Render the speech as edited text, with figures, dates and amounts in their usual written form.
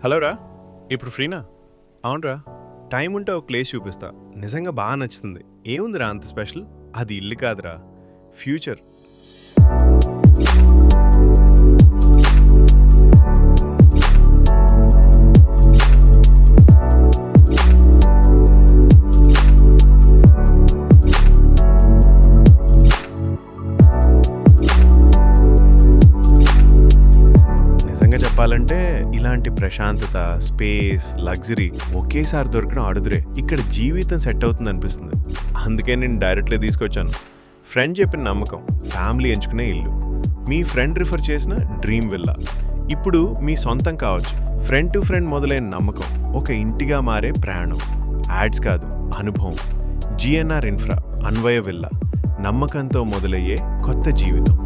Hello రా. ఇప్పుడు ఫ్రీనా? అవునరా. టైం ఉంటే ఒక ప్లేస్ చూపిస్తా. నిజంగా బాగా నచ్చుతుంది. ఏముందిరా అంత స్పెషల్? అది ఇల్లు కాదురా, ఫ్యూచర్. నిజంగా చెప్పాలంటే ఇలాంటి ప్రశాంతత, స్పేస్, లగ్జరీ ఒకేసారి దొరకడం అడుదురే. ఇక్కడ జీవితం సెట్ అవుతుంది అనిపిస్తుంది. అందుకే నేను డైరెక్ట్గా తీసుకొచ్చాను. ఫ్రెండ్ చెప్పిన నమ్మకం, ఫ్యామిలీ ఎంచుకునే ఇల్లు, మీ ఫ్రెండ్ రిఫర్ చేసిన డ్రీమ్ విల్లా ఇప్పుడు మీ సొంతం కావచ్చు. ఫ్రెండ్ టు ఫ్రెండ్ మొదలైన నమ్మకం ఒక ఇంటిగా మారే ప్రయాణం. యాడ్స్ కాదు, అనుభవం. జిఎన్ఆర్ ఇన్ఫ్రా అన్వయ విల్లా, నమ్మకంతో మొదలయ్యే కొత్త జీవితం.